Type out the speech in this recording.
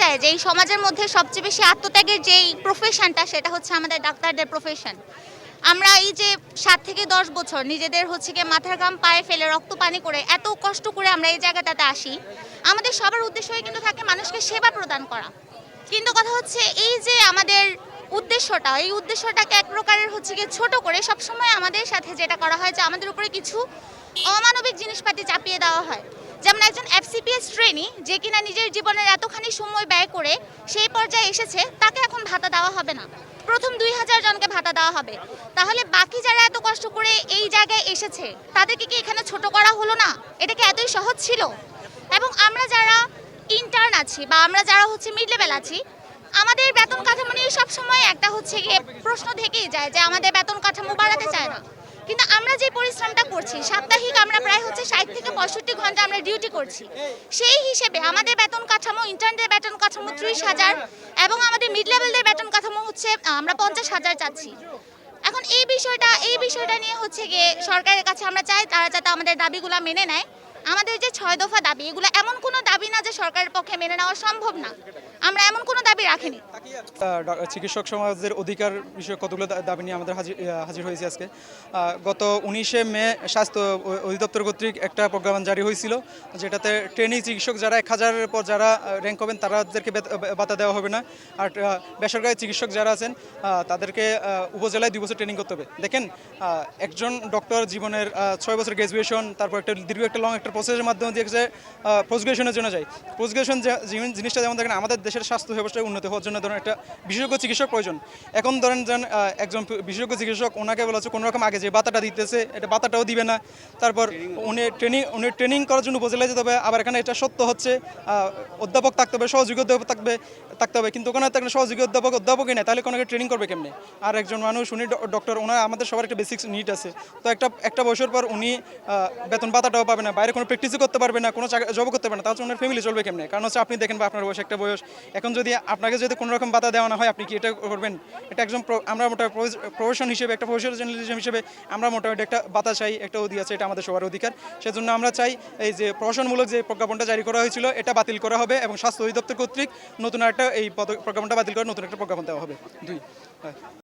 যায় যে এই সমাজের মধ্যে সবচেয়ে বেশি আত্মত্যাগের যেই প্রফেশনটা সেটা হচ্ছে আমাদের ডাক্তারদের প্রফেশন। আমরা এই যে 7 থেকে 10 বছর নিজেদের হচ্ছে গিয়ে মাথার ঘাম পায়ে ফেলে রক্ত পানি করে এত কষ্ট করে আমরা এই জায়গাটাতে আসি, আমাদের সবার উদ্দেশ্যই কিন্তু থাকে মানুষকে সেবা প্রদান করা। কিন্তু কথা হচ্ছে এই যে আমাদের উদ্দেশ্যটা, এই উদ্দেশ্যটাকে এক প্রকারের হচ্ছে গিয়ে ছোট করে সবসময় আমাদের সাথে যেটা করা হয় যে আমাদের উপরে কিছু অমানবিক জিনিসপাতি চাপিয়ে দেওয়া হয়। যেমন একজন এফসিপিএস ট্রেনি যে কিনা নিজের জীবনের এতখানি সময় ব্যয় করে সেই পর্যায়ে এসেছে, তাকে এখন ভাতা দেওয়া হবে না। প্রথম 2000 জনকে ভাতা দেওয়া হবে। তাহলে বাকি যারা এত কষ্ট করে এই জায়গায় এসেছে তাদেরকে কি এখানে ছোট করা হলো না? এটা কি এতই সহজ ছিল? এবং আমরা যারা ইন্টার্ন আছি বা আমরা যারা হচ্ছে মিড লেভেল আছি, আমাদের বেতন কাঠামো নিয়ে সবসময় একটা হচ্ছে গিয়ে প্রশ্ন থেকেই যায় যে আমাদের বেতন কাঠামো বাড়াতে চায় না। কিন্তু আমরা যে পরিশ্রমটা করছি, সাপ্তাহিক আমরা প্রায় হচ্ছে 60 থেকে 65 ঘন্টা আমরা ডিউটি করছি, সেই হিসেবে আমাদের বেতন কাঠামো, ইন্টার্নদের বেতন কাঠামো 30,000 এবং আমাদের মিড লেভেলদের বেতন কাঠামো হচ্ছে আমরা 50,000 চাচ্ছি। এখন এই বিষয়টা নিয়ে হচ্ছে গিয়ে সরকারের কাছে আমরা চাই তারা যাতে আমাদের দাবিগুলো মেনে নেয়। আমাদের যে 6 দফা দাবি, এগুলো এমন কোনো দাবি না যে সরকারের পক্ষে মেনে নেওয়া সম্ভব না। আমরা এমন কোনো দাবি রাখিনি। চিকিৎসক সমাজের অধিকার বিষয়ে কতগুলো দাবি নিয়ে আমাদের হাজির হয়েছে আজকে। গত 19শে মে স্বাস্থ্য অধিদপ্তর কর্তৃক একটা প্রজ্ঞাপন জারি হয়েছিল, যেটাতে ট্রেনিং চিকিৎসক যারা 1000-এর পর যারা র্যাঙ্ক হবেন তাদেরকে ভাতা দেওয়া হবে না। আর বেসরকারি চিকিৎসক যারা আছেন তাদেরকে উপজেলায় 2 বছর ট্রেনিং করতে হবে। দেখেন, একজন ডক্টর জীবনের 6 বছর গ্র্যাজুয়েশন, তারপর একটা দীর্ঘ একটা লং একটা প্রসেসের মাধ্যমে দিয়ে পোস্ট গ্রাজুয়েশনের জন্য যায়। পোস্ট গ্রাজুয়েশন জিনিসটা যেমন দেখেন আমাদের দেশের স্বাস্থ্য ব্যবস্থায় উন্নতি হওয়ার জন্য ধরেন একটা বিশেষজ্ঞ চিকিৎসক প্রয়োজন। এখন ধরেন যেন একজন বিশেষজ্ঞ চিকিৎসক, ওনাকে বলা হচ্ছে কোনো রকম আগে যে ভাতাটা দিতেছে এটা ভাতাটাও দিবে না। তারপর উনি ট্রেনিং করার জন্য উপজেলায় যেতে হবে। আবার এখানে এটা সত্য হচ্ছে অধ্যাপক থাকতে হবে, সহযোগী অধ্যাপক থাকতে হবে, কিন্তু ওখানে একটা সহযোগী অধ্যাপকই নেই, তাহলে কোনো ট্রেনিং করবে কেমনে? আর একজন মানুষ উনি ডক্টর, ওনার আমাদের সবার একটা বেসিক নিড আছে। তো একটা বছর পর উনি বেতন ভাতাটাও পাবে না, বাইরে কোনো প্র্যাকটিসও করতে পারবে না, কোনো জব করতে পারবে না, তার জন্য ফ্যামিলি চলবে কেমনে? কারণ হচ্ছে আপনি দেখেন বা আপনার বয়স একটা বয়স, এখন যদি আপনাকে যদি কোনো রকম ভাতা দেওয়া না হয় আপনি কি এটা করবেন? এটা একজন আমরা মোটামুটি প্রফেশন হিসেবে, একটা প্রফেশনালিজম হিসেবে আমরা মোটামুটি একটা ভাতা চাই, একটা অধিকার আছে, এটা আমাদের সবার অধিকার। সেজন্য আমরা চাই এই যে প্রশাসনমূলক যে প্রজ্ঞাপনটা জারি করা হয়েছিল এটা বাতিল করা হবে এবং স্বাস্থ্য অধিদপ্তর কর্তৃক নতুন একটা এই প্রজ্ঞাপনটা বাতিল করে নতুন একটা প্রজ্ঞাপন দেওয়া হবে। 2